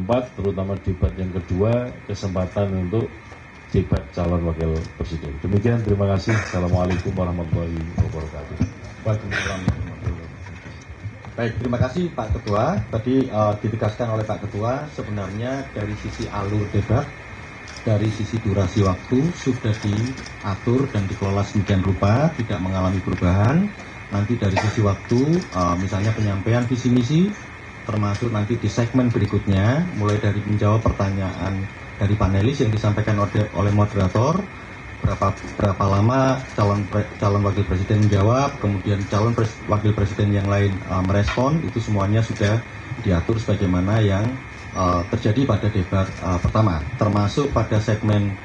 keempat, terutama debat yang kedua, kesempatan untuk debat calon wakil presiden. Demikian, terima kasih. Assalamualaikum warahmatullahi wabarakatuh. Baik, terima kasih Pak Ketua. Tadi ditegaskan oleh Pak Ketua, sebenarnya dari sisi alur debat, dari sisi durasi waktu sudah diatur dan dikelola sedemikian rupa, tidak mengalami perubahan. Nanti dari sisi waktu, misalnya penyampaian visi misi, termasuk nanti di segmen berikutnya, mulai dari menjawab pertanyaan dari panelis yang disampaikan oleh moderator, berapa lama calon wakil presiden menjawab, kemudian wakil presiden yang lain merespon, itu semuanya sudah diatur sebagaimana yang terjadi pada debat pertama, termasuk pada segmen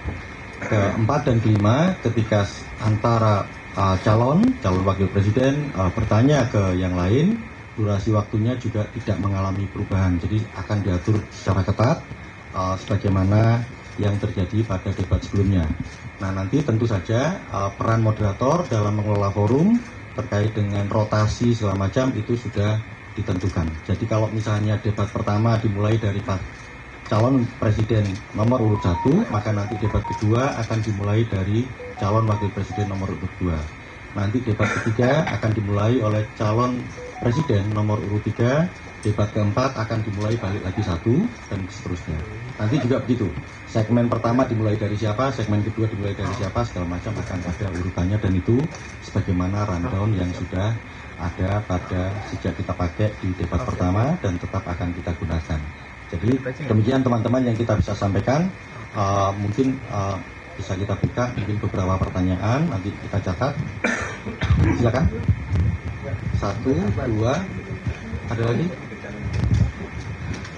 keempat dan kelima ketika antara calon wakil presiden bertanya ke yang lain, durasi waktunya juga tidak mengalami perubahan, jadi akan diatur secara ketat sebagaimana yang terjadi pada debat sebelumnya. Nah, nanti tentu saja peran moderator dalam mengelola forum terkait dengan rotasi segala macam itu sudah ditentukan. Jadi kalau misalnya debat pertama dimulai dari calon presiden nomor urut 1, maka nanti debat kedua akan dimulai dari calon wakil presiden nomor urut 2. Nanti debat ketiga akan dimulai oleh calon presiden nomor urut 3, debat keempat akan dimulai balik lagi 1, dan seterusnya. Nanti juga begitu, segmen pertama dimulai dari siapa, segmen kedua dimulai dari siapa, segala macam akan ada urutannya, dan itu sebagaimana rundown yang sudah ada pada sejak kita pakai di debat pertama dan tetap akan kita gunakan. Jadi demikian teman-teman yang kita bisa sampaikan. Mungkin bisa kita buka mungkin beberapa pertanyaan, nanti kita catat. Silakan. 1, 2, ada lagi?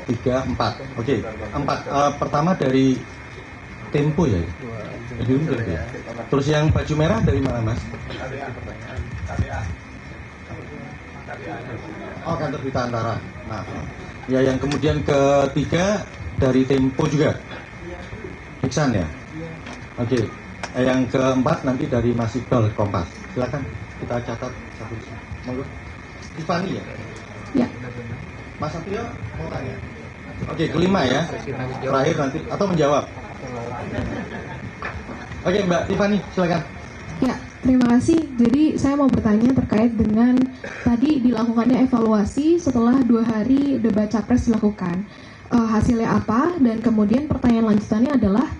3, 4. Oke, 4. Pertama dari Tempo ya? Tempo ya? Terus yang baju merah dari mana, Mas? Oh, kantor berita Antara. Nah, ya, yang kemudian ketiga dari Tempo juga? Iksan ya? Oke, yang keempat nanti dari Mas Iqbal Kompas. Silakan kita catat satu. Monggo. Tiffany ya? Ya. Mas Satrio mau tanya? Oke, kelima ya. Terakhir nanti atau menjawab. Oke, Mbak Tiffany, silakan. Ya, terima kasih. Jadi saya mau bertanya terkait dengan tadi dilakukannya evaluasi setelah 2 hari debat capres dilakukan. Hasilnya apa? Dan kemudian pertanyaan lanjutannya adalah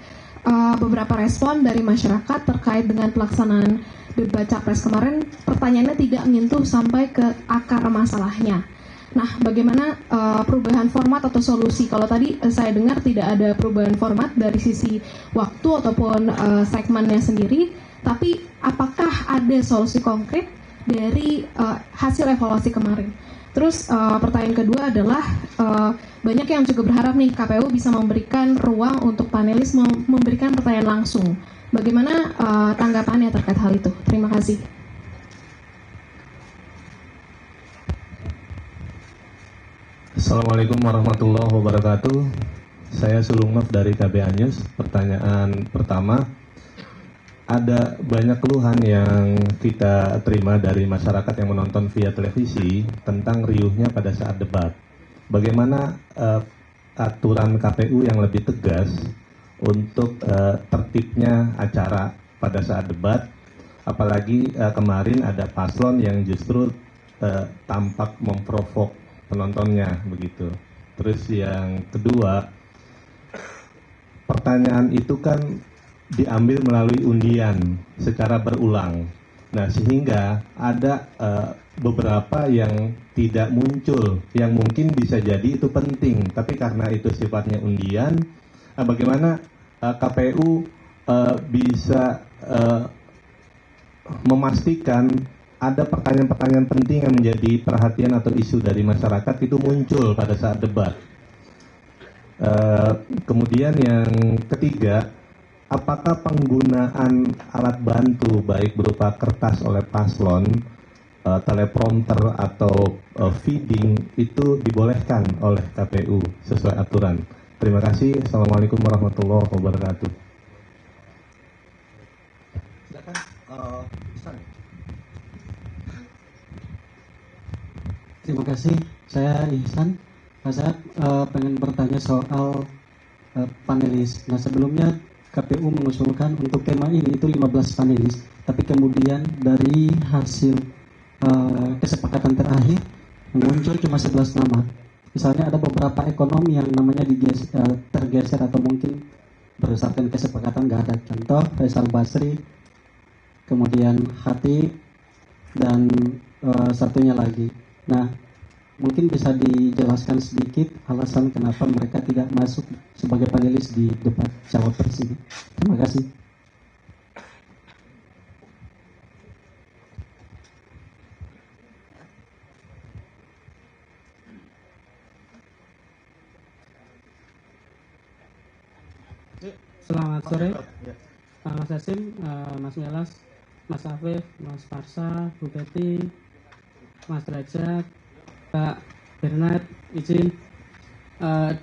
beberapa respon dari masyarakat terkait dengan pelaksanaan debat capres kemarin. Pertanyaannya tidak menyentuh sampai ke akar masalahnya. Nah, bagaimana perubahan format atau solusi? Kalau tadi saya dengar tidak ada perubahan format dari sisi waktu ataupun segmennya sendiri, tapi apakah ada solusi konkret dari hasil evaluasi kemarin? Terus pertanyaan kedua adalah banyak yang juga berharap nih KPU bisa memberikan ruang untuk panelis memberikan pertanyaan langsung. Bagaimana tanggapannya terkait hal itu? Terima kasih. Assalamualaikum warahmatullahi wabarakatuh. Saya Sulungmaf dari KBA News. Pertanyaan pertama, ada banyak keluhan yang kita terima dari masyarakat yang menonton via televisi tentang riuhnya pada saat debat. Bagaimana aturan KPU yang lebih tegas untuk tertibnya acara pada saat debat, apalagi kemarin ada paslon yang justru tampak memprovok penontonnya begitu. Terus yang kedua, pertanyaan itu kan diambil melalui undian secara berulang. Nah, sehingga ada beberapa yang tidak muncul, yang mungkin bisa jadi itu penting, tapi karena itu sifatnya undian, bagaimana KPU bisa memastikan ada pertanyaan-pertanyaan penting yang menjadi perhatian atau isu dari masyarakat itu muncul pada saat debat. Kemudian yang ketiga, apakah penggunaan alat bantu baik berupa kertas oleh paslon, teleprompter atau feeding itu dibolehkan oleh KPU sesuai aturan? Terima kasih. Assalamualaikum warahmatullahi wabarakatuh. Terima kasih. Saya Ihsan Saya pengen bertanya soal panelis. Nah, sebelumnya KPU mengusulkan untuk tema ini itu 15 panelis, tapi kemudian dari hasil kesepakatan terakhir muncul cuma 11 nama. Misalnya ada beberapa ekonomi yang namanya tergeser atau mungkin berdasarkan kesepakatan nggak ada. Contoh Faisal Basri, kemudian Hati, dan satunya lagi. Nah, mungkin bisa dijelaskan sedikit alasan kenapa mereka tidak masuk sebagai panelis di debat cawapres ini. Terima kasih. Selamat sore, Mas Hasim, Mas Melas, Mas Afif, Mas Farsa, Bu Betty, Mas Derajat, Pak Bernard, izin.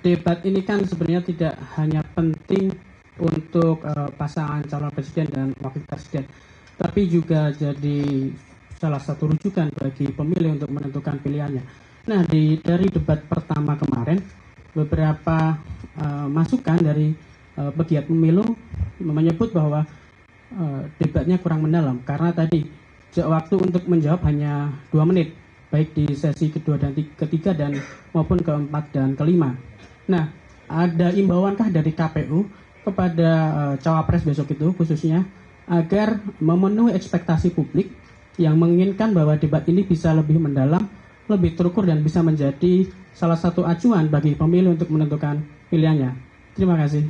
Debat ini kan sebenarnya tidak hanya penting untuk pasangan calon presiden dan wakil presiden, tapi juga jadi salah satu rujukan bagi pemilih untuk menentukan pilihannya. Nah, dari debat pertama kemarin, beberapa masukan dari pegiat pemilu menyebut bahwa debatnya kurang mendalam karena tadi waktu untuk menjawab hanya 2 menit, baik di sesi kedua dan ketiga dan maupun keempat dan kelima. Nah, ada imbauankah dari KPU kepada cawapres besok itu khususnya agar memenuhi ekspektasi publik yang menginginkan bahwa debat ini bisa lebih mendalam, lebih terukur dan bisa menjadi salah satu acuan bagi pemilih untuk menentukan pilihannya. Terima kasih.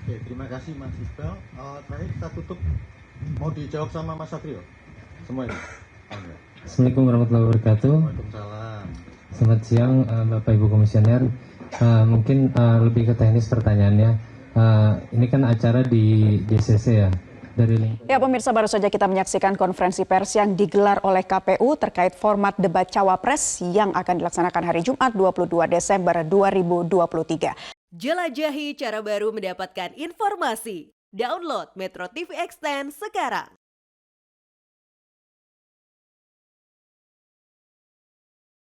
Oke, terima kasih Mas Iqbal. Terakhir kita tutup. Mau dijawab sama Mas Satrio? Semua ini? Assalamualaikum warahmatullahi wabarakatuh. Waalaikumsalam. Selamat siang Bapak Ibu Komisioner. Mungkin lebih ke teknis pertanyaannya. Ini kan acara di JCC ya. Ya pemirsa, baru saja kita menyaksikan konferensi pers yang digelar oleh KPU terkait format debat cawapres yang akan dilaksanakan hari Jumat 22 Desember 2023. Jelajahi cara baru mendapatkan informasi. Download Metro TV Extend sekarang.